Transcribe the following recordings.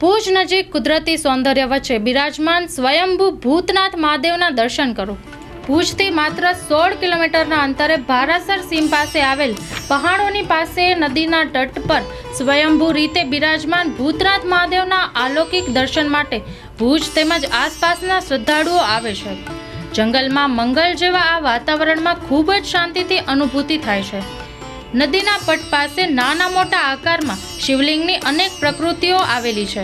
ભુજ નજીક કુદરતી સૌંદર્ય વચ્ચે બિરાજમાન સ્વયંભૂ ભૂતનાથ મહાદેવના દર્શન કરો। ભુજથી માત્ર 16 કિલોમીટરના અંતરે ભારાસર સીમ પાસે આવેલ પહાડોની પાસે નદીના તટ પર સ્વયંભૂ રીતે બિરાજમાન ભૂતનાથ મહાદેવના અલૌકિક દર્શન માટે ભુજ તેમજ આસપાસના શ્રદ્ધાળુઓ આવે છે। જંગલમાં મંગલ જેવા આ વાતાવરણમાં ખૂબ જ શાંતિથી અનુભૂતિ થાય છે। નદીના પટ પાસે નાના મોટા આકારમાં શિવલિંગની અનેક પ્રકૃતિઓ આવેલી છે।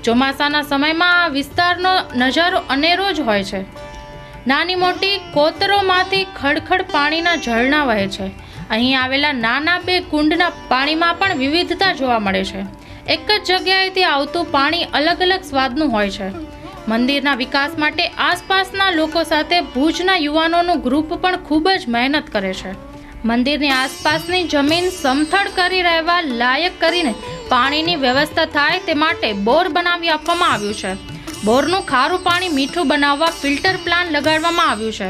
ચોમાસાના સમયમાં આ વિસ્તારનો નજારો અનેરો જ હોય છે। નાની મોટી કોતરોમાંથી ખડખડ પાણીના ઝરણા વહે છે। અહીં આવેલા નાના બે કુંડના પાણીમાં પણ વિવિધતા જોવા મળે છે। એક જ જગ્યાએથી આવતું પાણી અલગ અલગ સ્વાદનું હોય છે। મંદિરના વિકાસ માટે આસપાસના લોકો સાથે ભુજના યુવાનોનું ગ્રુપ પણ ખૂબ જ મહેનત કરે છે। મંદિરની આસપાસની જમીન સમથળ કરી રહેવા લાયક કરીને પાણીની વ્યવસ્થા થાય તે માટે બોર બનાવી આપવામાં આવ્યું છે। બોરનું ખારું પાણી મીઠું બનાવવા ફિલ્ટર પ્લાન્ટ લગાડવામાં આવ્યું છે।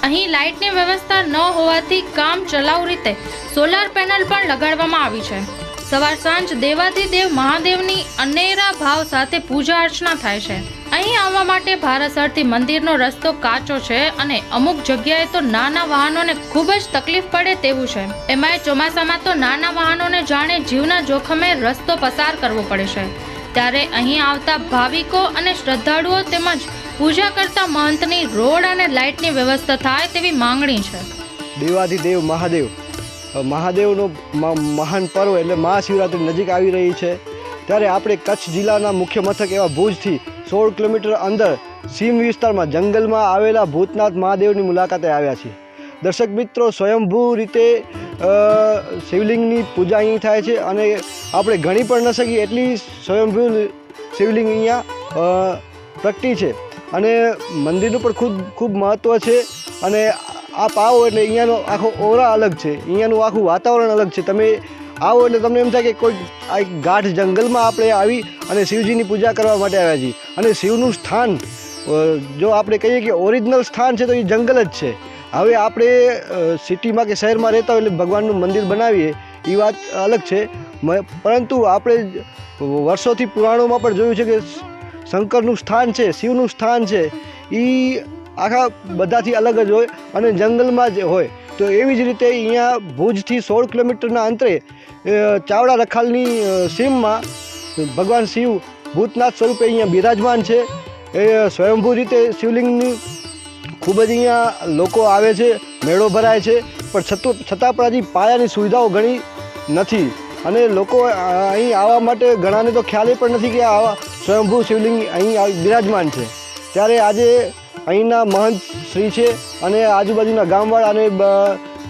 અહીં લાઇટની વ્યવસ્થા ન હોવાથી કામ ચલાઉ રીતે સોલાર પેનલ પણ લગાડવામાં આવી છે। સવાર સાંજ દેવાધિદેવ મહાદેવની અનેરા ભાવ સાથે પૂજા અર્ચના થાય છે। અહીં આવવા માટે ભારાસરથી મંદિરનો રસ્તો કાચો છે અને અમુક જગ્યાએ તો નાના વાહનોને ખૂબ જ તકલીફ પડે તેવું છે। એમાંય ચોમાસામાં તો નાના વાહનોને જાણે જીવના જોખમે રસ્તો પસાર કરવો પડે છે। ત્યારે અહીં આવતા ભાવિકો અને શ્રદ્ધાળુઓ તેમજ પૂજા કરતા મહંતની રોડ અને લાઇટની વ્યવસ્થા થાય તેવી માંગણી છે। દેવાધિદેવ મહાદેવનો મહાન પર્વ એટલે મહાશિવરાત્રિ નજીક આવી રહી છે। ત્યારે આપણે કચ્છ જિલ્લાના મુખ્ય મથક એવા ભુજથી 16 કિલોમીટર અંદર સીમ વિસ્તારમાં જંગલમાં આવેલા ભૂતનાથ મહાદેવની મુલાકાતે આવ્યા છીએ। દર્શક મિત્રો, સ્વયંભૂ રીતે શિવલિંગની પૂજા અહીં થાય છે અને આપણે ગણી પણ ન શકીએ એટલી સ્વયંભૂ શિવલિંગ અહીંયા પ્રગટી છે અને મંદિરનું પણ ખૂબ મહત્ત્વ છે। અને આપ આવો એટલે અહીંયાનો આખો ઓરા અલગ છે, અહીંયાનું આખું વાતાવરણ અલગ છે। તમે આવો એટલે તમને એમ થાય કે કોઈ આ ગાઢ જંગલમાં આપણે આવી અને શિવજીની પૂજા કરવા માટે આવ્યા છીએ। અને શિવનું સ્થાન જો આપણે કહીએ કે ઓરિજિનલ સ્થાન છે તો એ જંગલ જ છે। હવે આપણે સિટીમાં કે શહેરમાં રહેતા હોય એટલે ભગવાનનું મંદિર બનાવીએ એ વાત અલગ છે, પરંતુ આપણે વર્ષોથી પુરાણોમાં પણ જોયું છે કે શંકરનું સ્થાન છે, શિવનું સ્થાન છે એ આખા બધાથી અલગ જ હોય અને જંગલમાં જ હોય। તો એવી જ રીતે અહીંયા ભુજથી 16 કિલોમીટરના અંતરે ચાવડા રખાલની સીમમાં ભગવાન શિવ ભૂતનાથ સ્વરૂપે અહીંયા બિરાજમાન છે। એ સ્વયંભૂ રીતે શિવલિંગની ખૂબ જ અહીંયા લોકો આવે છે, મેળો ભરાય છે, પણ છતાં પણ હજી પાયાની સુવિધાઓ ઘણી નથી અને લોકો અહીં આવવા માટે ઘણાને તો ખ્યાલ પણ નથી કે આવા સ્વયંભૂ શિવલિંગ અહીં બિરાજમાન છે। ત્યારે આજે અહીંના મહંત શ્રી છે અને આજુબાજુના ગામવાળા અને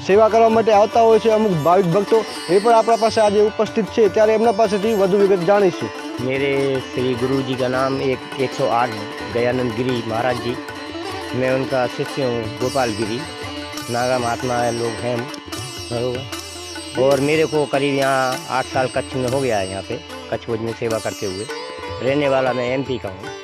સેવા કરવા માટે આવતા હોય છે અમુક ભાવિક ભક્તો, એ પણ આપણા પાસે આજે ઉપસ્થિત છે। ત્યારે એમના પાસેથી વધુ વિગત જાણીશું। मेरे श्री गुरु जी का नाम 108 दयानंद गिरी महाराज जी। मैं उनका शिष्य हूँ, गोपाल गिरी। नागा महात्मा लोग हैं बरोबर। और मेरे को करीब यहाँ 8 साल कच्छ में हो गया है। यहाँ पे कच्छ भुज में सेवा करते हुए रहने वाला मैं MP का हूँ।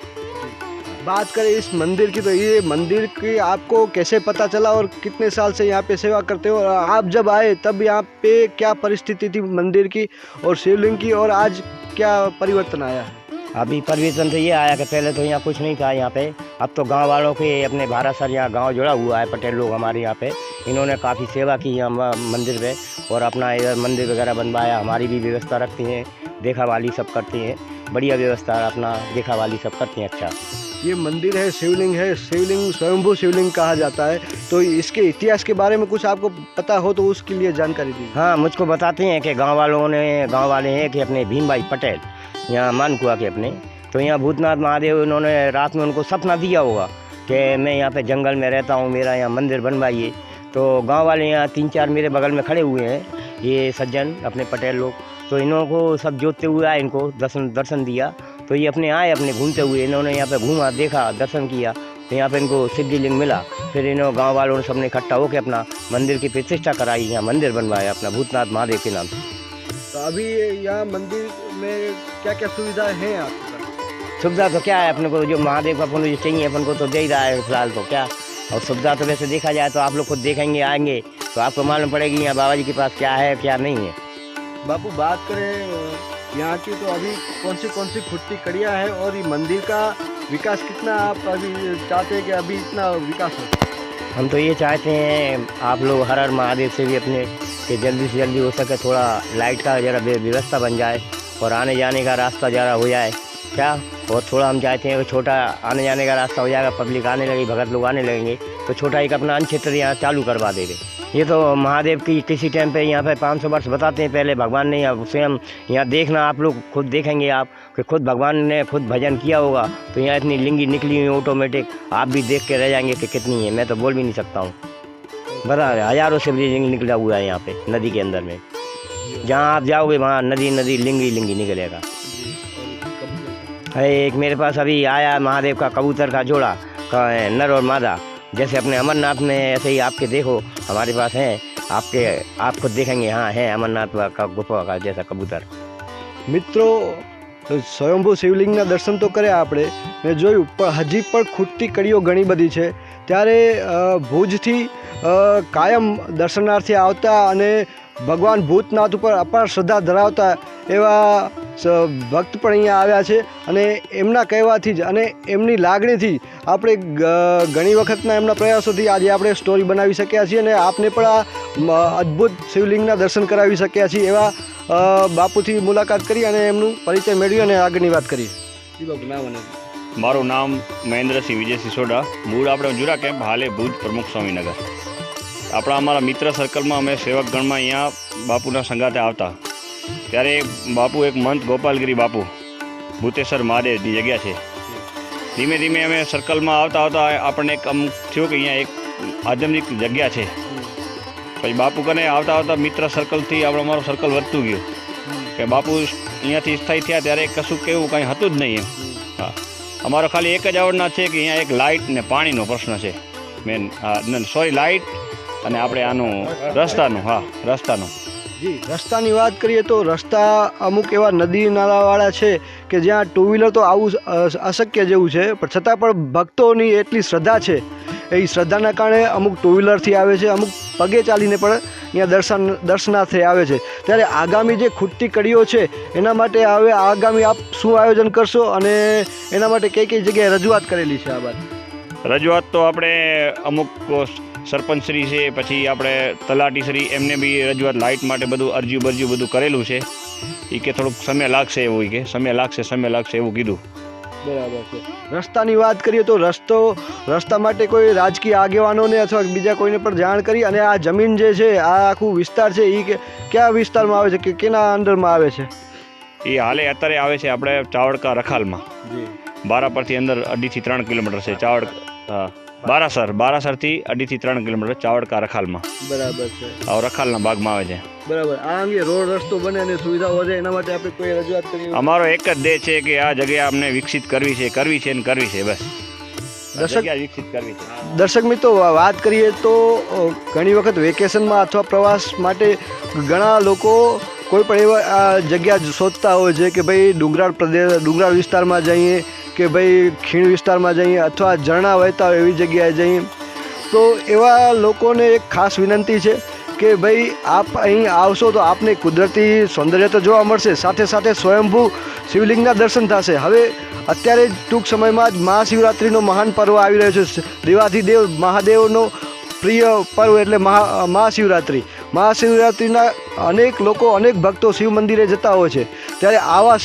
बात करें इस मंदिर की, तो ये मंदिर की आपको कैसे पता चला और कितने साल से यहाँ पे सेवा करते हो? और आप जब आए तब यहाँ पे क्या परिस्थिति थी मंदिर की और शिवलिंग की, और आज क्या परिवर्तन आया है? अभी परिवर्तन तो ये आया कि पहले तो यहाँ कुछ नहीं था यहाँ पे। अब तो गांव वालों के अपने भारासर यहाँ गांव जुड़ा हुआ है, पटेल लोग हमारे यहाँ पे, इन्होंने काफ़ी सेवा की यहाँ मंदिर पे और अपना इधर मंदिर वगैरह बनवाया। हमारी भी व्यवस्था रखती हैं, देखा वाली सब करती हैं, बढ़िया व्यवस्था अपना देखा वाली सब करती हैं। अच्छा, ये मंदिर है, शिवलिंग है, शिवलिंग स्वयंभू शिवलिंग कहा जाता है, तो इसके इतिहास के बारे में कुछ आपको पता हो तो उसके लिए जानकारी दीजिए। हाँ, मुझको बताते हैं कि गांव वाले हैं कि अपने भीम भाई पटेल यहाँ मानकुआ के अपने, तो यहाँ भूतनाथ महादेव इन्होंने रात में उनको सपना दिया होगा कि मैं यहाँ पे जंगल में रहता हूँ, मेरा यहाँ मंदिर बनवाइए। तो गांव वाले यहाँ 3-4 मेरे बगल में खड़े हुए हैं, ये सज्जन अपने पटेल लोग, तो इन्हों को सब जोतते हुए आए, इनको दर्शन दिया। तो ये अपने आए, अपने घूमते हुए इन्होंने यहाँ पे घूमा, देखा, दर्शन किया, तो यहाँ पे इनको शिवलिंग मिला। फिर इन्होंने गांव वालों ने सबने इकट्ठा होकर अपना मंदिर की प्रतिष्ठा कराई, यहाँ मंदिर बनवाया अपना भूतनाथ महादेव के नाम से। तो अभी यहाँ मंदिर में क्या क्या सुविधाएं हैं आपके पास? सुविधा तो क्या है, अपने को जो महादेव का अपन को जो चाहिए अपन को तो दे ही रहा है फिलहाल तो क्या। और सुविधा तो वैसे देखा जाए तो आप लोग खुद देखेंगे, आएंगे तो आपको मालूम पड़ेगी यहाँ बाबा जी के पास क्या है क्या नहीं है। बापू, बात करें यहाँ की तो अभी कौन सी खुट्टी कड़ियाँ है और ये मंदिर का विकास कितना आप अभी चाहते हैं कि अभी इतना विकास हो? हम तो ये चाहते हैं आप लोग हर हर महादेव से भी अपने कि जल्दी से जल्दी हो सके थोड़ा लाइट का जरा व्यवस्था बन जाए और आने जाने का रास्ता जरा हो जाए क्या। और थोड़ा हम चाहते हैं कि छोटा आने जाने का रास्ता हो जाएगा, पब्लिक आने लगेगी, भगत लोग आने लगेंगे तो छोटा एक अपना अन्य क्षेत्र यहाँ चालू करवा देंगे। ये तो महादेव की किसी टाइम पे यहाँ पे 500 वर्ष बताते हैं पहले भगवान ने स्वयं यहाँ देखना, आप लोग खुद देखेंगे आप कि खुद भगवान ने खुद भजन किया होगा तो यहाँ इतनी लिंगी निकली हुई ऑटोमेटिक, आप भी देख के रह जाएंगे कि कितनी है, मैं तो बोल भी नहीं सकता हूँ। बता हज़ारों से भी लिंग निकला हुआ है यहाँ पे नदी के अंदर में, जहाँ आप जाओगे वहाँ नदी नदी लिंगी लिंगी निकलेगा। है एक मेरे पास अभी आया महादेव का कबूतर का जोड़ा का नर और मादा, जैसे अपने अमरनाथ में ऐसे ही आपके देखो हमारे पास हैं, आप खुद देखेंगे हाँ है अमरनाथ का गुफा का जैसा कबूतर। મિત્રો સ્વયંભૂ શિવલિંગના દર્શન તો કર્યા આપણે મેં જોયું, પણ હજી પણ ખૂટતી કડીઓ ઘણી બધી છે। ત્યારે ભુજથી કાયમ દર્શનાર્થી આવતા અને ભગવાન ભૂતનાથ ઉપર અપાર શ્રદ્ધા ધરાવતા એવા ભક્ત પણ અહીંયા આવ્યા છે અને એમના કહેવાથી જ અને એમની લાગણીથી આપણે ઘણી વખતના એમના પ્રયાસોથી આજે આપણે સ્ટોરી બનાવી શક્યા છીએ અને આપને પણ આ અદ્ભુત શિવલિંગના દર્શન કરાવી શક્યા છીએ। એવા બાપુથી મુલાકાત કરી અને એમનું પરિચય મેળવી અને આગળની વાત કરીએ। જી બાપુ નામ અને મારું નામ મહેન્દ્રસિંહ વિજય સિસોડા, મૂળ આપણે જુરા કેમ્પ, હાલે ભુજ પ્રમુખ સ્વામીનગર। આપણા અમારા મિત્ર સર્કલમાં અમે સેવકગણમાં અહીંયા બાપુના સંગાતે આવતા ત્યારે બાપુ એક મંત ગોપાલગીરી બાપુ ભૂતેશ્વર મહાદેવની જગ્યા છે। ધીમે ધીમે અમે સર્કલમાં આવતા આવતા આપણને એક અમુક થયું કે અહીંયા એક આધ્યાત્મિક જગ્યા છે। પછી બાપુ કને આવતા આવતા મિત્ર સર્કલથી આપણે અમારું સર્કલ વધતું ગયું કે બાપુ અહીંયાથી સ્થાયી થયા ત્યારે કશું કેવું કાંઈ હતું જ નહીં એમ। હા, અમારો ખાલી એક જ આવડના છે કે અહીંયા એક લાઇટ ને પાણીનો પ્રશ્ન છે મેન। સોરી લાઇટ અને આપણે આનું રસ્તાનું, હા રસ્તાનું। જી રસ્તાની વાત કરીએ તો રસ્તા અમુક એવા નદી નાળાવાળા છે કે જ્યાં ટુ વ્હીલર તો આવું અશક્ય જેવું છે, પણ છતાં પણ ભક્તોની એટલી શ્રદ્ધા છે, એ શ્રદ્ધાના કારણે અમુક ટુ વ્હીલરથી આવે છે, અમુક પગે ચાલીને પણ અહીંયા દર્શનાર્થે આવે છે। ત્યારે આગામી જે ખૂટતી કડીઓ છે એના માટે હવે આગામી આપ શું આયોજન કરશો અને એના માટે કઈ કઈ જગ્યાએ રજૂઆત કરેલી છે? આ વાત રજૂઆત તો આપણે અમુક સરપંચશ્રી છે, પછી આપણે તલાટીશ્રી એમને બી રજૂઆત લાઇટ માટે બધું અરજી બરજી બધું કરેલું છે। એ કે થોડુંક સમય લાગશે એવું, કે સમય લાગશે એવું કીધું। બરાબર છે। રસ્તાની વાત કરીએ તો રસ્તા માટે કોઈ રાજકીય આગેવાનોને અથવા બીજા કોઈને પણ જાણ કરી અને આ જમીન જે છે આ આખું વિસ્તાર છે એ કયા વિસ્તારમાં આવે છે કે કેના અંડરમાં આવે છે? એ હાલે અત્યારે આવે છે આપણે ચાવડકા રખાલમાં, જી બારા પરથી અંદર 2.5 થી 3 કિલોમીટર છે બારાસરથી 2.5 થી 3 કિલોમીટર ચાવડકા રખાલમાં। બરાબર છે। રખાલના ભાગમાં આવે છે। બરાબર। આ અંગે રોડ રસ્તો બને અને સુવિધાઓ વધે એના માટે આપણે કોઈ રજૂઆત કરી? અમારો એક જ ધ્યેય છે કે આ જગ્યા અમને વિકસિત કરવી છે બસ। વિકસિત કરવી છે। દર્શક મિત્રો વાત કરીએ તો ઘણી વખત વેકેશનમાં અથવા પ્રવાસ માટે ઘણા લોકો કોઈ પણ એવા જગ્યા શોધતા હોય છે કે ભાઈ ડુંગરાળ વિસ્તારમાં જઈએ કે ભાઈ ખીણ વિસ્તારમાં જઈએ અથવા ઝરણા વહેતા હોય એવી જગ્યાએ જઈએ। તો એવા લોકોને એક ખાસ વિનંતી છે કે ભાઈ આપ અહીં આવશો તો આપને કુદરતી સૌંદર્ય તો જોવા મળશે, સાથે સાથે સ્વયંભૂ શિવલિંગના દર્શન થશે। હવે અત્યારે ટૂંક સમયમાં જ મહાશિવરાત્રિનો મહાન પર્વ આવી રહ્યો છે। દેવાધિદેવ મહાદેવનો પ્રિય પર્વ એટલે મહાશિવરાત્રિના અનેક લોકો અનેક ભક્તો શિવ મંદિરે જતા હોય છે। ત્યારે આવા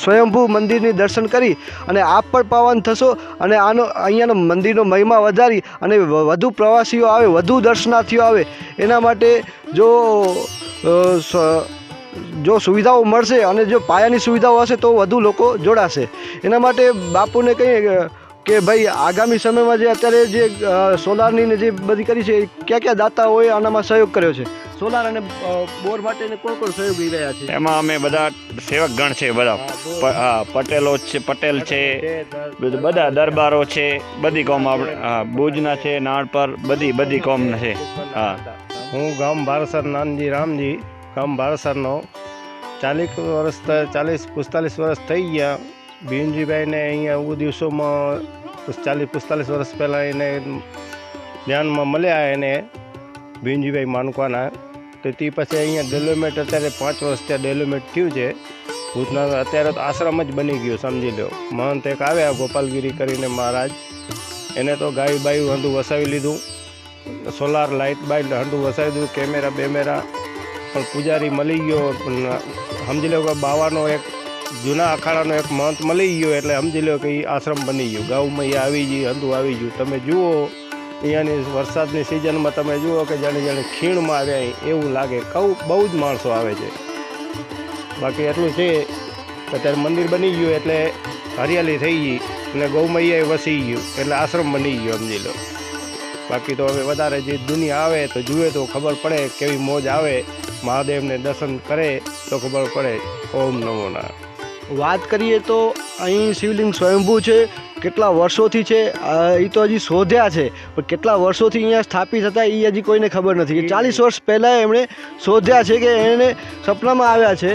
સ્વયંભૂ મંદિરની દર્શન કરી અને આપ પણ પાવન થશો અને અહીંયાનો મંદિરનો મહિમા વધારી અને વધુ પ્રવાસીઓ આવે, વધુ દર્શનાર્થીઓ આવે એના માટે જો સુવિધાઓ મળશે અને જો પાયાની સુવિધાઓ હશે તો વધુ લોકો જોડાશે। એના માટે બાપુને કહીએ કે ભાઈ આગામી સમયમાં જે અત્યારે જે સોલારની ને જે બધી કરી છે ક્યાં દાતાઓએ આનામાં સહયોગ કર્યો છે? સોલાર અને બોર માટે કોણ સહયોગ લઈ રહ્યા છે? એમાં અમે બધા સેવકગણ છે, બધા પટેલ છે, બધા દરબારો છે, બધી કોમ આપણે ભુજના છે, નાણપર બધી કોમના છે। હા, હું ગામ બારાસર નાનજી રામજી, ગામ બારાસરનો 40-45 વર્ષ થઈ ગયા। ભીમજીભાઈને અહીંયા દિવસોમાં 40-45 વર્ષ પહેલાં એને ધ્યાનમાં મળ્યા, એને ભીમજીભાઈ માનકવાના તો તે પછી અહીંયા ડેવલપમેન્ટ અત્યારે 5 વર્ષ ત્યાં ડેવલપમેન્ટ થયું છે ભૂતનાથ. અત્યારે તો આશ્રમ જ બની ગયો સમજી લો. મહંત એક આવ્યા ગોપાલગીરી કરીને મહારાજ, એને તો ગાયું બાયું હંધું વસાવી લીધું, સોલાર લાઇટ બાઇટ હંધું વસાવી દીધું, કેમેરા બેમેરા, પણ પૂજારી મળી ગયો. સમજી લો કે બાવાનો એક જૂના અખાડાનો એક મહંત મળી ગયો એટલે સમજી લો કે એ આશ્રમ બની ગયો. ગાઉમાં અહીંયા આવી ગઈ, હંધું આવી ગયું. તમે જુઓ અહીંયાની વરસાદની સિઝનમાં તમે જુઓ કે જાણે જાણે ખીણમાં આવ્યા એવું લાગે. બહુ જ માણસો આવે છે. બાકી એટલું છે કે અત્યારે મંદિર બની ગયું એટલે હરિયાળી થઈ ગઈ અને ગૌમૈયા વસી ગયું એટલે આશ્રમ બની ગયો સમજી લો. બાકી તો હવે વધારે જે દુનિયા આવે તો જુએ તો ખબર પડે કેવી મોજ આવે. મહાદેવને દર્શન કરે તો ખબર પડે. ઓમ નમો નારાયણ. વાત કરીએ તો અહીં શિવલિંગ સ્વયંભૂ છે, કેટલા વર્ષોથી છે એ તો હજી શોધ્યા છે, પણ કેટલા વર્ષોથી અહીંયા સ્થાપિત હતા એ હજી કોઈને ખબર નથી. 40 વર્ષ પહેલાં એમણે શોધ્યા છે કે એને સપનામાં આવ્યા છે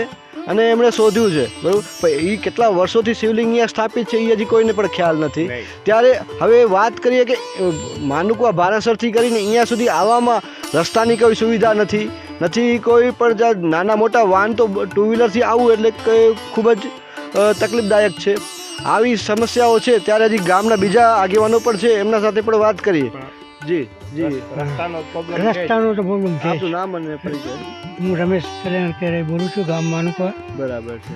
અને એમણે શોધ્યું છે, બરાબર. પણ એ કેટલા વર્ષોથી શિવલિંગ અહીંયા સ્થાપિત છે એ હજી કોઈને પણ ખ્યાલ નથી. ત્યારે હવે વાત કરીએ કે માનુકવા ભારાસરથી કરીને અહીંયા સુધી આવવામાં રસ્તાની કોઈ સુવિધા નથી, કોઈ પણ નાના મોટા વાહન તો 2 વ્હીલરથી આવવું એટલે ખૂબ જ તકલીફદાયક છે. આવી સમસ્યાઓ છે ત્યારે હજી ગામના બીજા આગેવાનો પણ છે, એમના સાથે પણ વાત કરીએ. જી જી, રસ્તાનો પ્રોબ્લેમ તો પ્રોબ્લેમ છે. આપનું નામ અને પરિચય. હું રમેશ કલ્યાણ કેરે બોલું છું, ગામ માનુકવા. બરાબર છે.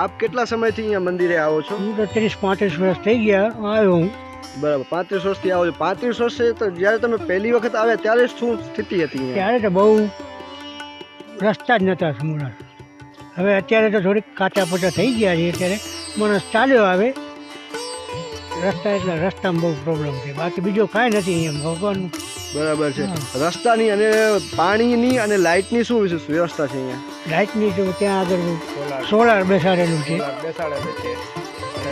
આપ કેટલા સમયથી અહીંયા મંદિરે આવો છો? હું તો 30-35 વર્ષ થઈ ગયા આવ્યો હું. બરાબર, 35 વર્ષથી આવો છો. 35 વર્ષે તો જ્યારે તમે પહેલી વખત આવ્યા ત્યારે શું સ્થિતિ હતી અહીંયા? ત્યારે તો બહુ રસ્તા જ નહોતા સમૂળા. હવે અત્યારે તો થોડીક કાચા પોચા થઈ ગયા છે. અત્યારે માણસ ચાલ્યો આવે રસ્તા, એટલે રસ્તામાં બહુ પ્રોબ્લેમ છે. બાકી બીજો કાંઈ નથી અહીંયા ભગવાનનું. બરાબર છે. રસ્તાની અને પાણીની અને લાઇટની શું વ્યવસ્થા છે અહીંયા? લાઇટની તો ત્યાં આગળ સોલાર બેસાડેલું છે, બેસાડેલું છે અને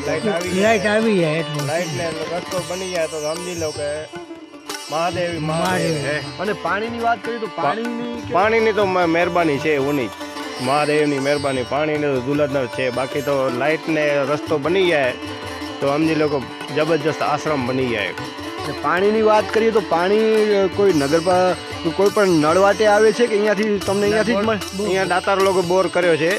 લાઇટ આવી જાય એટલું. લાઇટને રસ્તો બની જાય તો સમજી લો કે મહાદેવ હે. અને પાણીની વાત કરીએ તો પાણીની તો મહેરબાની છે ઓની, મહાદેવની મહેરબાની. પાણીની તો દુલતનર છે. બાકી તો લાઇટને રસ્તો બની જાય તો સમજી લો કે જબરજસ્ત આશ્રમ બની જાય. પાણીની વાત કરીએ તો પાણી કોઈ કોઈ પણ નળ વાટે આવે છે કે અહીંયાથી તમને અહીંયાથી જ મળે? અહીંયા દાતાર લોકો બોર કર્યો છે.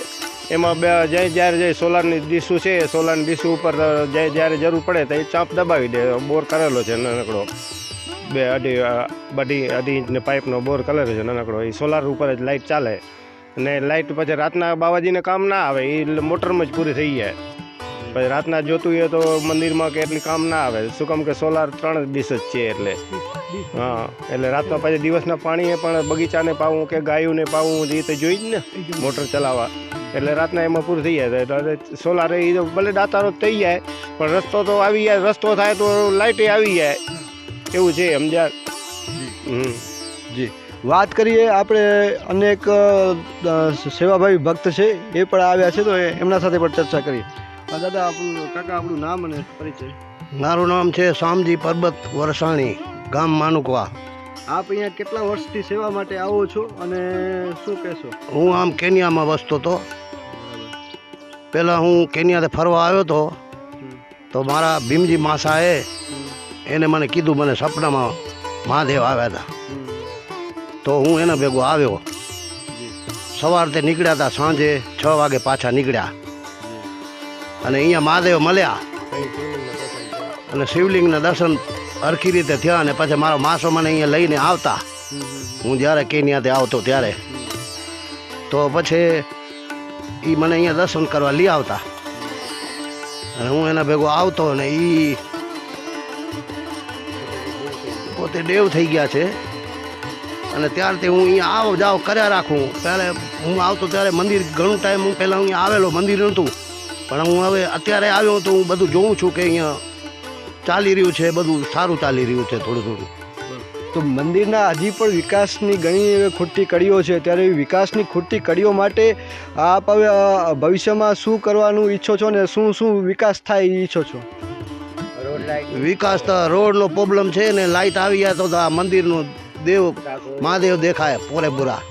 એમાં જ્યારે સોલારની ડીશું છે, સોલારની ડીશું ઉપર જ્યારે જરૂર પડે તો એ ચાંપ દબાવી દે. બોર કરેલો છે નાનકડો, 2-2.5 ઇંચનો પાઇપનો બોર કરેલો છે નાનકડો. એ સોલાર ઉપર જ લાઇટ ચાલે અને લાઇટ પછી રાતના બાવાજીને કામ ના આવે, એ મોટરમાં જ પૂરી થઈ જાય. પછી રાતના જોતું હોય તો મંદિરમાં કે એટલી કામ ના આવે. શું કામ કે સોલાર 3 ડીશ જ છે એટલે. હા, એટલે રાતના પછી દિવસના પાણીએ પણ બગીચાને પાવું કે ગાયોને પાવું એ તો જોઈ જ ને મોટર ચલાવવા. એટલે રાતના એમાં પૂરું થઈ જાય. એટલે સોલાર એ તો ભલે દાતારો થઈ જાય પણ રસ્તો તો આવી જાય. રસ્તો થાય તો લાઇટે આવી જાય એવું છે સમજ્યા. જી, વાત કરીએ આપણે અનેક સેવાભાવી ભક્ત છે એ પણ આવ્યા છે તો એમના સાથે પણ ચર્ચા કરીએ. દાદા, આપણું નામ અને પરિચય. મારું નામ છે શામજી પરબત વરસાણી, ગામ માનુકવા. આપ અહીંયા કેટલા વર્ષથી સેવા માટે આવો છો અને શું કહેશો? હું આમ કેન્યામાં વસતો હતો. પહેલાં હું કેન્યાથી ફરવા આવ્યો હતો તો મારા ભીમજી માસાએ એને મને કીધું, મને સપનામાં મહાદેવ આવ્યા હતા તો હું એના ભેગો આવ્યો. સવારથી નીકળ્યા હતા, સાંજે 6 વાગે પાછા નીકળ્યા અને અહીંયા મહાદેવ મળ્યા અને શિવલિંગના દર્શન હરખી રીતે થયા. અને પછી મારો માસો મને અહીંયા લઈને આવતા, હું જ્યારે કેન્યાથી આવતો ત્યારે તો પછી એ મને અહીંયા દર્શન કરવા લઈ આવતા અને હું એના ભેગો આવતો અને એ પોતે દેવ થઈ ગયા છે. અને ત્યારથી હું અહીંયા આવ જાવ કર્યા રાખું. પહેલાં હું આવતો ત્યારે મંદિર ઘણું ટાઈમ હું પહેલાં અહીંયા આવેલો, મંદિર નહોતું. પણ હું હવે અત્યારે આવ્યો તો હું બધું જોઉં છું કે અહીંયા ચાલી રહ્યું છે, બધું સારું ચાલી રહ્યું છે થોડું થોડું. તો મંદિરના હજી પણ વિકાસની ઘણી ખૂટતી કડીઓ છે, ત્યારે વિકાસની ખૂટતી કડીઓ માટે આપ હવે ભવિષ્યમાં શું કરવાનું ઈચ્છો છો ને શું વિકાસ થાય એ ઈચ્છો છો? વિકાસ તો રોડનો પ્રોબ્લેમ છે ને લાઇટ આવી જાય તો આ મંદિરનું દેવ મહાદેવ દેખાય પૂરેપૂરા.